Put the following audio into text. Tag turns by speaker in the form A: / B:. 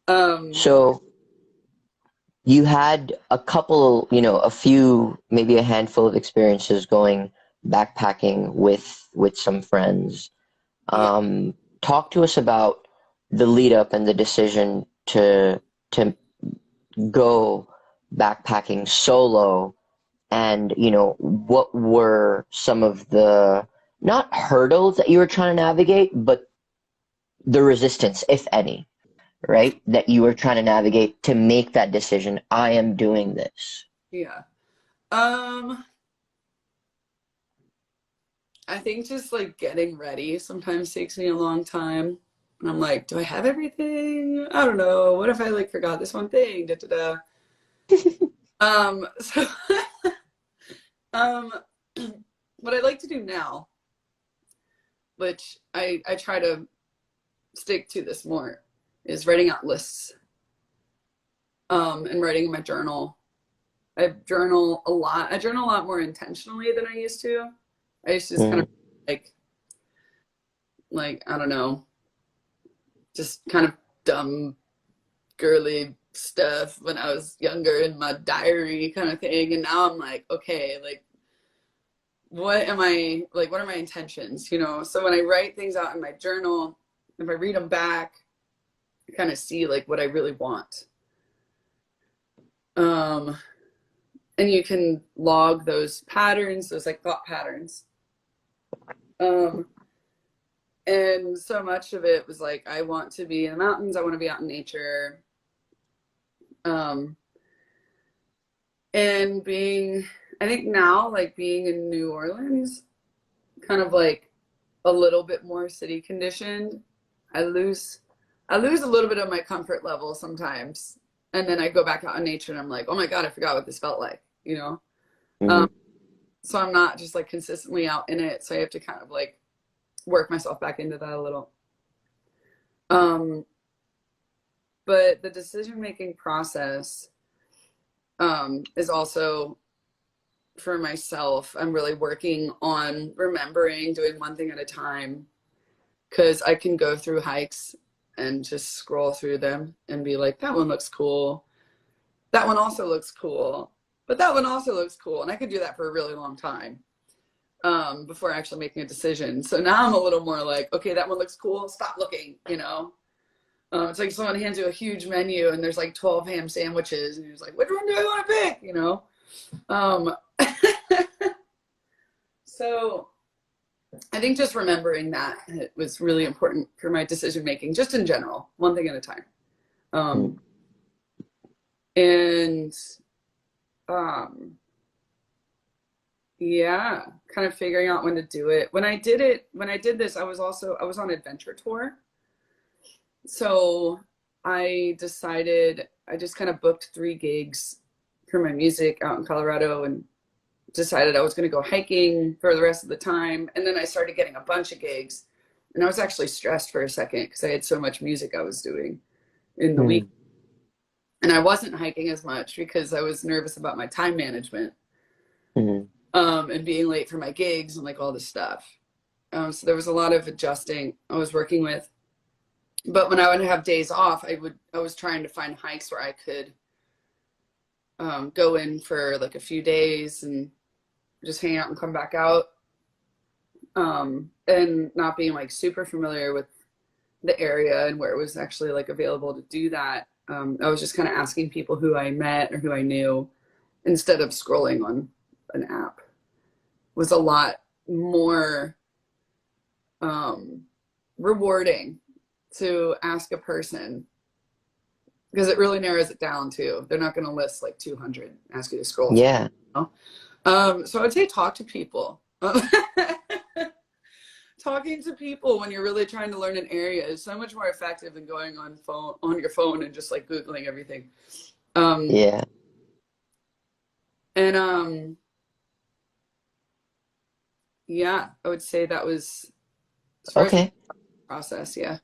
A: Um,
B: So you had a couple, a few, maybe a handful of experiences going backpacking with some friends.
A: yeah.
B: Um, Talk to us about the lead up and the decision to go backpacking solo, and what were some of the, not hurdles that you were trying to navigate, but the resistance, if any, right, that you were trying to navigate to make that decision. I am doing this.
A: Yeah. Um, I think just like getting ready sometimes takes me a long time. And I'm like, do I have everything? I don't know. What if I like forgot this one thing? Da, da, da. So um what I like to do now, which I try to stick to this more, is writing out lists, and writing in my journal. I journal a lot. I journal a lot more intentionally than I used to. I used to just kind of
B: Mm,
A: like I don't know, just kind of dumb girly stuff when I was younger in my diary kind of thing. And now I'm like, okay, like what am I like what are my intentions? So when I write things out in my journal, if I read them back, I kind of see like what I really want. Um and you can log those patterns, those like thought patterns. Um and so much of it was like I want to be in the mountains, I want to be out in nature. Um and being I think now like being in New Orleans, kind of like a little bit more city conditioned, I lose I lose a little bit of my comfort level sometimes. And then I go back out in nature and I'm like, oh my God, I forgot what this felt like. Um,
B: mhm.
A: so I'm not just like consistently out in it. So I have to kind of like work myself back into that a little. Um, but the decision making process is also for myself. I'm really working on remembering doing one thing at a time, because I can go through hikes and just scroll through them and be like, that one looks cool. That one also looks cool. But that one also looks cool. And I could do that for a really long time, before actually making a decision. So now I'm a little more like, okay, that one looks cool. Stop looking. It's like someone hands you a huge menu and there's like 12 ham sandwiches and you're just like, which one do I want to pick? Um, so I think just remembering that it was really important for my decision making, just in general, one thing at a time. Um,
B: Mm.
A: and um, yeah, kind of figuring out when to do it. When I did this, I was on adventure tour. So I decided I just kind of booked 3 gigs for my music out in Colorado and decided I was going to go hiking for the rest of the time. And then I started getting a bunch of gigs. And I was actually stressed for a second because I had so much music I was doing in the week.
B: Mm.
A: And I wasn't hiking as much because I was nervous about my time management,
B: Mhm.
A: and being late for my gigs and like all this stuff. So there was a lot of adjusting I was working with. But when I would have days off, I was trying to find hikes where I could, go in for like a few days and just hang out and come back out. And not being like super familiar with the area and where it was actually like available to do that. I was just kind of asking people who I met or who I knew instead of scrolling on an app. Was a lot more, um, rewarding to ask a person, because it really narrows it down too. They're not going to list like 200, ask you to scroll through.
B: Yeah.
A: You so I'd say talk to people. Talking to people when you're really trying to learn an area is so much more effective than going on your phone and just like googling everything. Um,
B: Yeah.
A: and yeah, I would say that was as far as the
B: Okay.
A: process. Yeah.